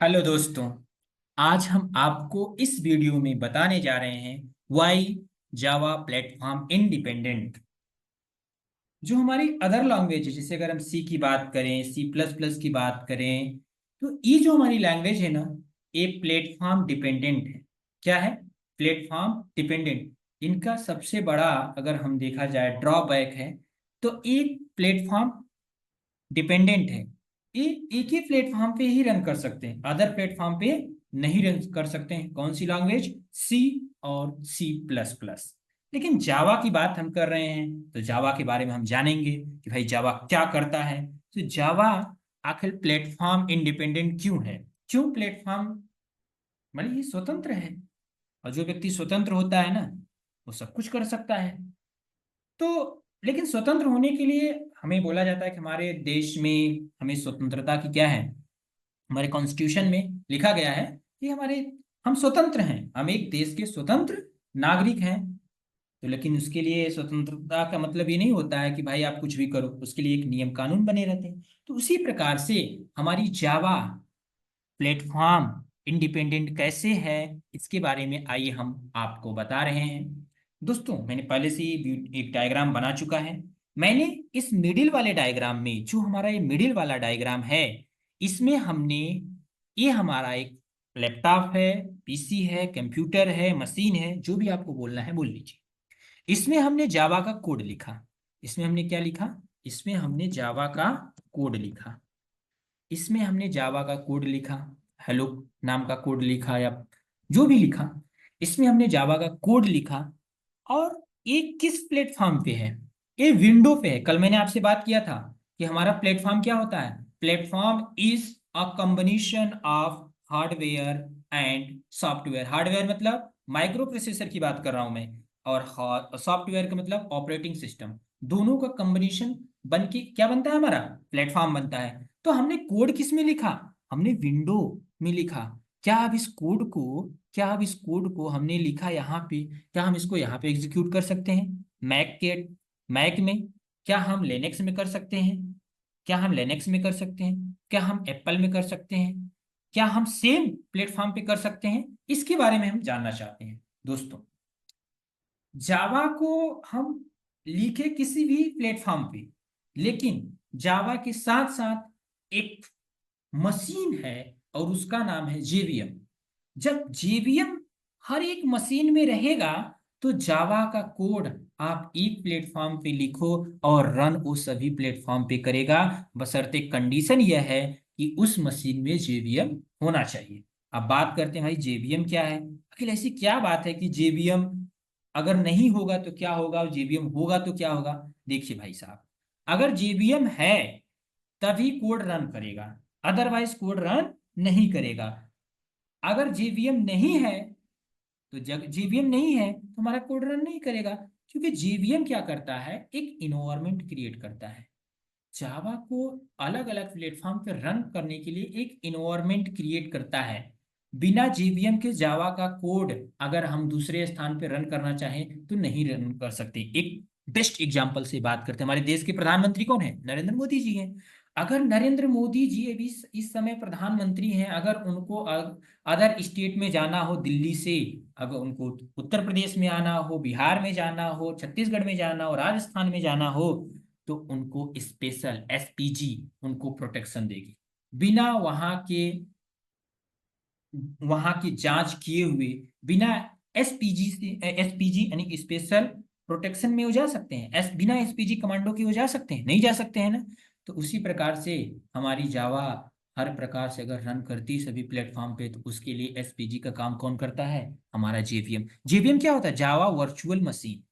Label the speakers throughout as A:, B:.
A: Hello दोस्तों। आज हम आपको इस वीडियो में बताने जा रहे हैं वाई जावा प्लेटफॉर्म इंडिपेंडेंट। जो हमारी अदर लैंग्वेज है, जैसे अगर हम सी की बात करें, सी प्लस प्लस की बात करें, तो ये जो हमारी लैंग्वेज है ना, ये प्लेटफॉर्म डिपेंडेंट है। क्या है? Platform dependent. इनका सबसे बड़ा, अगर हम देखा जाए, ड्रॉबैक है तो एक प्लेटफॉर्म डिपेंडेंट है। ये एक ही प्लेटफॉर्म पे ही रन कर सकते हैं, अदर प्लेटफॉर्म पे नहीं रन कर सकते हैं। कौन सी लैंग्वेज? सी और सी प्लस प्लस। लेकिन जावा की बात हम कर रहे हैं तो जावा के बारे में हम जानेंगे कि भाई जावा क्या करता है। तो जावा आखिर प्लेटफॉर्म इंडिपेंडेंट क्यों है? क्यों प्लेटफॉर्म? मतलब ये स्वतंत्र है, और जो व्यक्ति स्वतंत्र होता है ना, वो सब कुछ कर सकता है। तो लेकिन स्वतंत्र होने के लिए हमें बोला जाता है कि हमारे देश में हमें स्वतंत्रता की क्या है, हमारे कॉन्स्टिट्यूशन में लिखा गया है कि हम स्वतंत्र हैं, हम एक देश के स्वतंत्र नागरिक हैं। तो लेकिन उसके लिए स्वतंत्रता का मतलब ये नहीं होता है कि भाई आप कुछ भी करो, उसके लिए एक नियम कानून बने रहते हैं। तो उसी प्रकार से हमारी जावा प्लेटफॉर्म इंडिपेंडेंट कैसे है, इसके बारे में आइए हम आपको बता रहे हैं। दोस्तों, मैंने पहले से ही एक डायग्राम बना चुका है। मैंने इस मिडिल वाले डायग्राम में, जो हमारा ये मिडिल वाला डायग्राम है, इसमें हमने, ये हमारा एक लैपटॉप है, पीसी है, कंप्यूटर है, मशीन है, जो भी आपको बोलना है बोल लीजिए। इसमें हमने जावा का कोड लिखा। इसमें हमने क्या लिखा? इसमें हमने जावा का कोड लिखा। इसमें हमने जावा का कोड लिखा, हेलो नाम का कोड लिखा, या जो भी लिखा, इसमें हमने जावा का कोड लिखा। और ये किस प्लेटफॉर्म पे है? ये विंडो पे है। कल मैंने आपसे बात किया था कि हमारा प्लेटफॉर्म क्या होता है। Platform is a combination of hardware and software. Hardware मतलब माइक्रो प्रोसेसर की बात कर रहा हूं मैं, और सॉफ्टवेयर का मतलब ऑपरेटिंग सिस्टम। दोनों का कॉम्बिनेशन बन के क्या बनता है? हमारा प्लेटफॉर्म बनता है। तो हमने कोड किस में लिखा? हमने विंडो में लिखा। क्या अब इस कोड को हमने लिखा यहाँ पे, क्या हम इसको यहाँ पे एग्जीक्यूट कर सकते हैं? मैक में? क्या हम लिनक्स में कर सकते हैं? क्या हम एप्पल में कर सकते हैं? क्या हम सेम प्लेटफॉर्म पे कर सकते हैं? इसके बारे में हम जानना चाहते हैं। दोस्तों, जावा को हम लिखे किसी भी प्लेटफॉर्म पे, लेकिन जावा के साथ साथ एक मशीन है, और उसका नाम है जेवीएम। जब जेवीएम हर एक मशीन में रहेगा, तो जावा का कोड आप एक प्लेटफॉर्म पे लिखो और रन वो सभी प्लेटफॉर्म पे करेगा, बशर्ते कंडीशन यह है कि उस मशीन में जेवीएम होना चाहिए। अब बात करते हैं भाई जेवीएम क्या है। आखिर ऐसी क्या बात है कि जेवीएम अगर नहीं होगा तो क्या होगा, और जेवीएम होगा तो क्या होगा? देखिए भाई साहब, अगर जेवीएम है तभी कोड रन करेगा, अदरवाइज कोड रन नहीं करेगा। अगर जेवीएम नहीं है, तो जब जेवीएम नहीं है तो हमारा कोड रन नहीं करेगा। क्योंकि जेवीएम क्या करता है? एक इन्वायरमेंट क्रिएट करता है। जावा को अलग अलग प्लेटफॉर्म पे रन करने के लिए एक इन्वायरमेंट क्रिएट करता है। बिना जेवीएम के जावा का कोड अगर हम दूसरे स्थान पे रन करना चाहें तो नहीं रन कर सकते। एक बेस्ट एग्जांपल से बात करते हैं। हमारे देश के प्रधानमंत्री कौन है? नरेंद्र मोदी जी हैं। अगर नरेंद्र मोदी जी अभी इस समय प्रधानमंत्री हैं, अगर उनको अदर स्टेट में जाना हो दिल्ली से, अगर उनको उत्तर प्रदेश में आना हो, बिहार में जाना हो, छत्तीसगढ़ में जाना हो, राजस्थान में जाना हो, तो उनको स्पेशल एसपीजी उनको प्रोटेक्शन देगी। बिना वहां की जांच किए हुए, बिना एसपीजी से, एसपीजी यानी स्पेशल प्रोटेक्शन में वो जा सकते हैं। बिना एसपीजी कमांडो के वो जा सकते हैं? नहीं जा सकते हैं ना। तो उसी प्रकार से हमारी जावा हर प्रकार से अगर रन करती सभी प्लेटफॉर्म पे, तो उसके लिए एसपीजी का काम कौन करता है? हमारा जेवीएम। जेवीएम क्या होता है? Java virtual machine.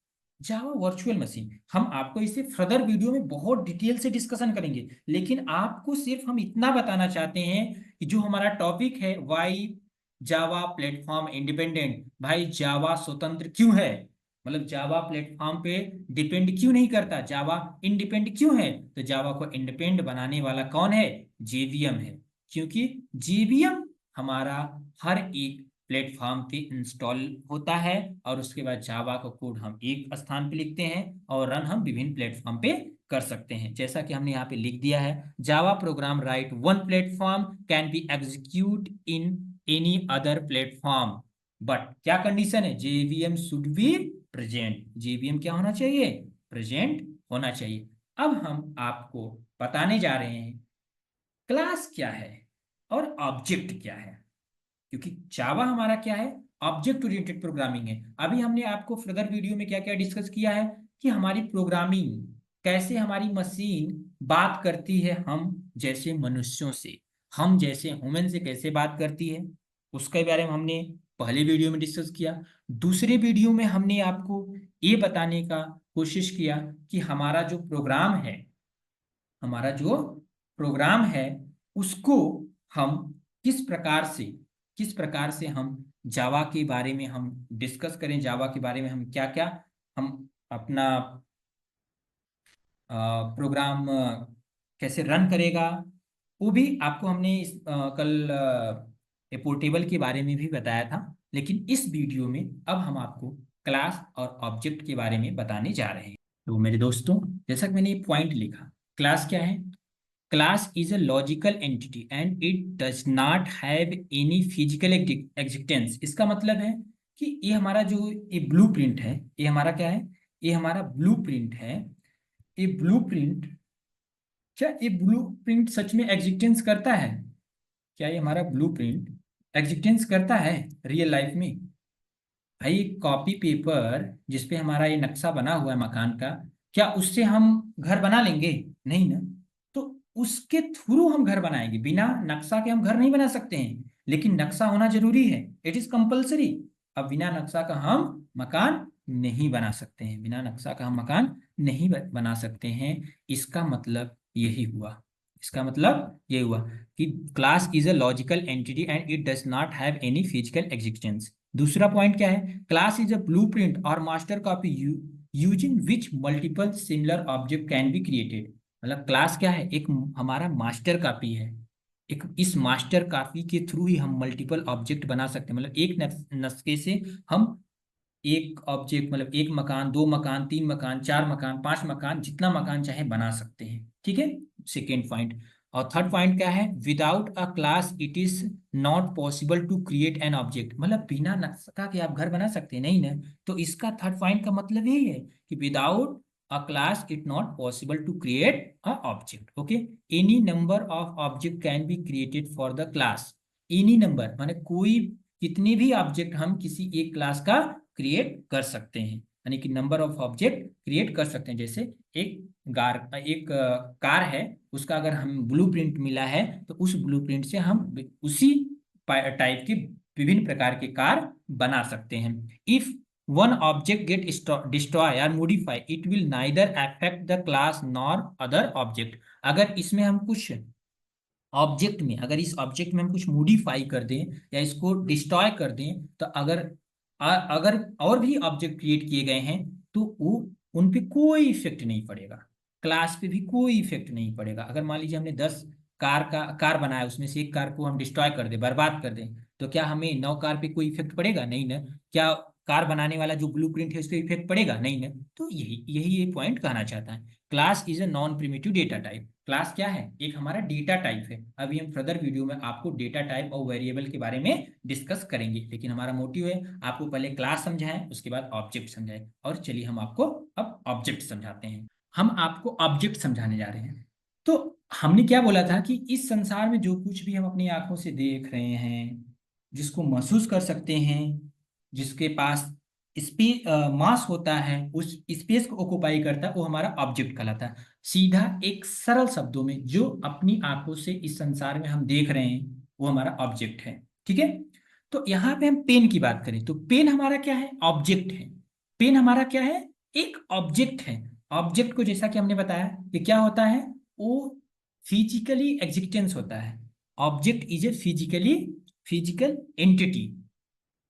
A: Java virtual machine हम आपको इसे फर्दर वीडियो में बहुत डिटेल से डिस्कशन करेंगे, लेकिन आपको सिर्फ हम इतना बताना चाहते हैं कि जो हमारा टॉपिक है, वाई जावा प्लेटफॉर्म इंडिपेंडेंट, भाई जावा स्वतंत्र क्यों है? मतलब जावा प्लेटफॉर्म पे डिपेंड क्यों नहीं करता, जावा इंडिपेंडेंट क्यों है? तो जावा को इंडिपेंडेंट बनाने वाला कौन है? जेवीएम है। क्योंकि जेवीएम हमारा हर एक प्लेटफॉर्म पे इंस्टॉल होता है और उसके बाद जावा का कोड हम एक स्थान पे लिखते हैं और रन हम विभिन्न प्लेटफॉर्म पे कर सकते हैं। जैसा कि हमने यहाँ पे लिख दिया है, Java program right one platform can be execute in any other platform, but क्या कंडीशन है, JVM should be present. JVM क्या होना चाहिए, प्रेजेंट होना चाहिए। अब हम आपको बताने जा रहे हैं क्लास क्या है और ऑब्जेक्ट क्या है, क्योंकि जावा हमारा क्या है, ऑब्जेक्ट ओरिएंटेड प्रोग्रामिंग है। अभी हमने आपको फर्दर वीडियो में क्या क्या डिस्कस किया है कि हमारी प्रोग्रामिंग कैसे, हमारी मशीन बात करती है हम जैसे मनुष्यों से, हम जैसे ह्यूमन से कैसे बात करती है, उसके बारे में हमने पहले वीडियो में डिस्कस किया। दूसरे वीडियो में हमने आपको ये बताने का कोशिश किया कि हमारा जो प्रोग्राम है उसको हम किस प्रकार से हम जावा के बारे में हम डिस्कस करें, जावा के बारे में हम क्या क्या हम अपना प्रोग्राम कैसे रन करेगा, वो भी आपको हमने कल पोर्टेबल के बारे में भी बताया था। लेकिन इस वीडियो में अब हम आपको क्लास और ऑब्जेक्ट के बारे में बताने जा रहे हैं। तो मेरे दोस्तों, जैसा कि मैंने पॉइंट लिखा, क्लास क्या है, class is a logical entity and it does not have any physical existence। इसका मतलब है कि ये हमारा जो ये ब्लूप्रिंट है, ये हमारा क्या है, ये हमारा ब्लूप्रिंट है। ये ब्लूप्रिंट, क्या ये ब्लूप्रिंट सच में एग्जिस्टेंस करता है, क्या ये हमारा ब्लूप्रिंट एग्जिस्टेंस करता है रियल लाइफ में? भाई कॉपी पेपर जिसपे हमारा ये नक्शा बना हुआ है मकान का, क्या उससे हम घर बना लेंगे? नहीं ना। तो उसके थ्रू हम घर बनाएंगे, बिना नक्शा के हम घर नहीं बना सकते हैं, लेकिन नक्शा होना जरूरी है, इट इज कंपल्सरी। अब बिना नक्शा का हम मकान नहीं बना सकते हैं, बिना नक्शा का हम मकान नहीं बना सकते हैं। इसका मतलब यही हुआ, इसका मतलब ये हुआ कि class is a logical entity and it does not have any physical existence. दूसरा पॉइंट क्या है, क्लास इज अ ब्लूप्रिंट और master copy using which multiple similar object can be created. मतलब क्लास क्या है, एक हमारा मास्टर कॉपी है, एक इस मास्टर कॉपी के थ्रू ही हम मल्टीपल ऑब्जेक्ट बना सकते हैं। मतलब एक नस्के से हम एक ऑब्जेक्ट, मतलब एक मकान, दो मकान, तीन मकान, चार मकान, पांच मकान, जितना मकान चाहे बना सकते हैं। ठीक है, सेकेंड पॉइंट। और थर्ड पॉइंट क्या है, without a class it is not possible to create an object. मतलब बिना नक्शा के आप घर बना सकते हैं नहीं ना। तो इसका थर्ड पॉइंट का मतलब यही है कि without a class it not possible to create a object. Okay, any number of object can be created for the class. Any number माने कोई, कितने भी ऑब्जेक्ट हम किसी एक क्लास का क्रिएट कर सकते हैं, यानी कि नंबर ऑफ ऑब्जेक्ट क्रिएट कर सकते हैं। जैसे एक कार है, उसका अगर हम ब्लूप्रिंट मिला है तो उस ब्लूप्रिंट से हम उसी टाइप के विभिन्न प्रकार के कार बना सकते हैं। If one object get destroy और modify it will neither affect the class nor other object. अगर इसमें हम कुछ ऑब्जेक्ट में, अगर इस ऑब्जेक्ट में हम कुछ मॉडिफाई कर दें या इसको डिस्ट्रॉय कर दें, तो अगर और भी ऑब्जेक्ट क्रिएट किए गए हैं तो वो उन पे कोई इफेक्ट नहीं पड़ेगा, क्लास पे भी कोई इफेक्ट नहीं पड़ेगा। अगर मान लीजिए हमने 10 कार बनाया, उसमें से एक कार को हम डिस्ट्रॉय कर दें, बर्बाद कर दें, तो क्या हमें 9 कार पे कोई इफेक्ट पड़ेगा? नहीं ना। क्या कार बनाने वाला जो ब्लूप्रिंट है उस पर इफेक्ट पड़ेगा? नहीं ना। तो यही यही ये पॉइंट कहना चाहता है, class is a non primitive data type. Class क्या है, एक हमारा डेटा टाइप है। अभी हम फर्दर वीडियो में आपको डेटा टाइप और वेरिएबल के बारे में डिस्कस करेंगे, लेकिन हमारा मोटिव है आपको पहले क्लास समझाएं, उसके बाद ऑब्जेक्ट समझाएं। और चलिए हम आपको अब ऑब्जेक्ट समझाते हैं। हम आपको ऑब्जेक्ट समझाने जा रहे हैं। तो हमने क्या बोला था कि इस संसार में जो कुछ भी हम अपनी आंखों से देख रहे हैं, जिसको महसूस कर सकते हैं, जिसके पास मास होता है, उस स्पेस को ऑक्युपाई करता है, वो हमारा ऑब्जेक्ट कहलाता है। सीधा एक सरल शब्दों में जो अपनी आंखों से इस संसार में हम देख रहे हैं वो हमारा ऑब्जेक्ट है। ठीक है, तो यहाँ पे हम पेन की बात करें तो पेन हमारा क्या है, ऑब्जेक्ट है। पेन हमारा क्या है, एक ऑब्जेक्ट है। ऑब्जेक्ट को जैसा कि हमने बताया कि क्या होता है, वो फिजिकली एग्जिस्टेंस होता है। Object is a physical entity.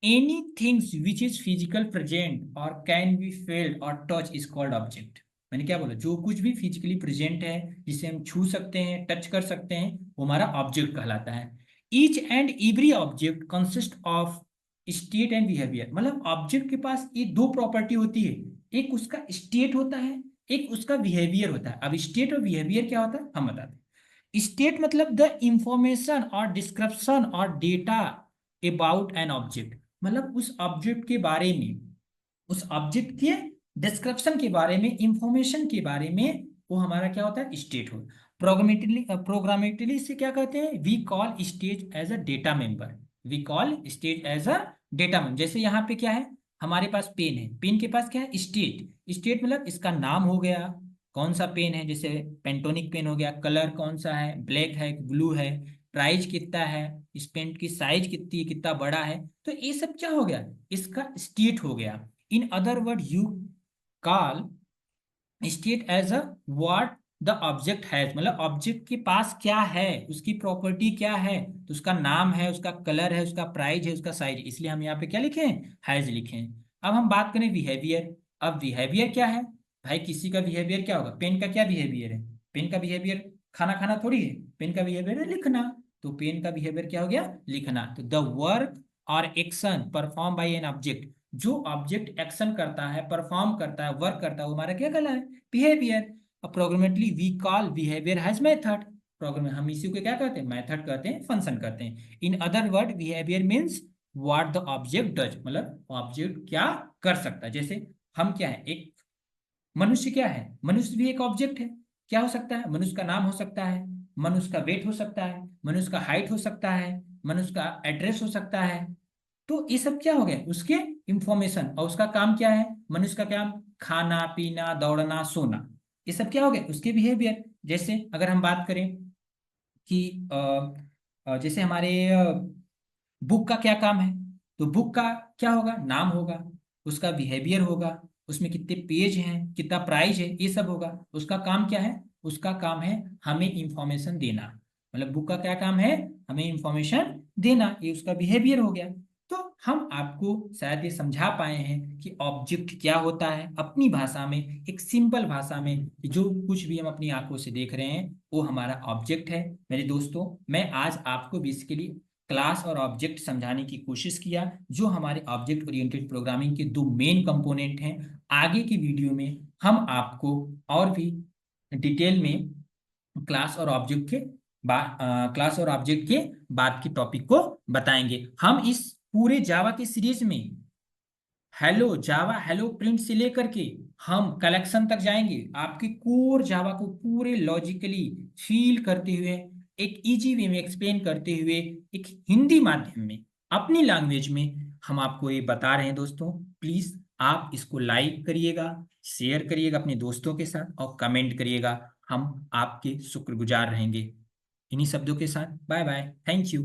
A: anything which is physical present or can be felt or touch is called object। मैंने क्या बोला, जो कुछ भी फिजिकली प्रेजेंट है, जिसे हम छू सकते हैं, टच कर सकते हैं, वो हमारा ऑब्जेक्ट कहलाता है। Each and every object consist of state and behaviour, मतलब ऑब्जेक्ट के पास ये दो प्रॉपर्टी होती है, एक उसका स्टेट होता है, एक उसका बिहेवियर होता है। अब स्टेट और बिहेवियर क्या होता है हम बताते हैं। स्टेट मतलब द इंफॉर्मेशन और डिस्क्रिप्शन और डेटा अबाउट एन ऑब्जेक्ट, मतलब उस ऑब्जेक्ट के बारे में, उस ऑब्जेक्ट के डिस्क्रिप्शन के बारे में, इंफॉर्मेशन के बारे में, वो हमारा क्या होता है स्टेट हो। प्रोग्रामेटिकली से क्या कहते हैं, we call state as a data member, we call state as a data member. जैसे यहाँ पे क्या है, हमारे पास पेन है, पेन के पास क्या है स्टेट, स्टेट मतलब इसका नाम हो गया, कौन सा पेन है, जैसे पेंटोनिक पेन हो गया, कलर कौन सा है, ब्लैक है ब्लू है, प्राइस कितना है, इस पेन की साइज कितनी है, कितना बड़ा है, तो ये सब क्या हो गया, इसका स्टेट हो गया। In other word you call state as a what the object has, मतलब ऑब्जेक्ट के पास क्या है, उसकी प्रॉपर्टी क्या है, तो उसका नाम है, उसका कलर है, उसका प्राइस है, उसका साइज, इसलिए हम यहाँ पे क्या लिखे हैं, हैज लिखे हैं। अब हम बात करें बिहेवियर। अब बिहेवियर क्या है, भाई किसी का बिहेवियर क्या होगा, पेन का क्या बिहेवियर है, पेन का बिहेवियर खाना खाना थोड़ी है, पेन का बिहेवियर है लिखना, तो पेन का बिहेवियर क्या हो गया, लिखना। तो द वर्क और action perform by an object, जो ऑब्जेक्ट एक्शन करता है, परफॉर्म करता है, वर्क करता है, वो हमारा क्या कहलाता है, behaviour. Approximately we call behaviour has method, program हम इसी को क्या कहते हैं, मेथड कहते हैं, फंक्शन कहते हैं। इन other word behaviour means what the object does, मतलब ऑब्जेक्ट क्या कर सकता है। जैसे हम क्या है, एक मनुष्य क्या है, मनुष्य भी एक ऑब्जेक्ट है, क्या हो सकता है, मनुष्य का नाम हो सकता है, मनुष्य का वेट हो सकता है, मनुष्य का हाइट हो सकता है, मनुष्य का एड्रेस हो सकता है, तो ये सब क्या हो गया, उसके इंफॉर्मेशन। और उसका काम क्या है, मनुष्य का काम खाना पीना दौड़ना सोना, ये सब क्या हो गया उसके बिहेवियर। जैसे अगर हम बात करें कि जैसे हमारे बुक का क्या काम है, तो बुक का क्या होगा, नाम होगा, उसका बिहेवियर होगा, उसमें कितने पेज हैं, कितना प्राइस है, ये सब होगा। उसका काम क्या है, उसका काम है हमें इंफॉर्मेशन देना, मतलब बुक का क्या काम है, हमें इंफॉर्मेशन देना, ये उसका बिहेवियर हो गया। तो हम आपको शायद ये समझा पाए हैं कि ऑब्जेक्ट क्या होता है अपनी भाषा में, एक सिंपल भाषा में, कि जो कुछ भी हम अपनी आंखों से देख रहे हैं वो हमारा ऑब्जेक्ट है। मेरे दोस्तों, मैं आज आपको बेसिकली क्लास और ऑब्जेक्ट समझाने की कोशिश किया, जो हमारे ऑब्जेक्ट ओरिएंटेड प्रोग्रामिंग के दो मेन कंपोनेंट हैं। आगे की वीडियो में हम आपको और भी डिटेल में क्लास और ऑब्जेक्ट के क्लास और ऑब्जेक्ट के बाद के टॉपिक को बताएंगे। हम इस पूरे जावा के सीरीज में हेलो जावा, हेलो प्रिंट से लेकर के हम कलेक्शन तक जाएंगे, आपके कोर जावा को पूरे लॉजिकली फील करते हुए, एक इजी वे में एक्सप्लेन करते हुए, एक हिंदी माध्यम में, अपनी लैंग्वेज में हम आपको ये बता रहे हैं। दोस्तों प्लीज आप इसको लाइक करिएगा, शेयर करिएगा अपने दोस्तों के साथ और कमेंट करिएगा, हम आपके शुक्रगुजार रहेंगे। इन्हीं शब्दों के साथ बाय बाय, थैंक यू।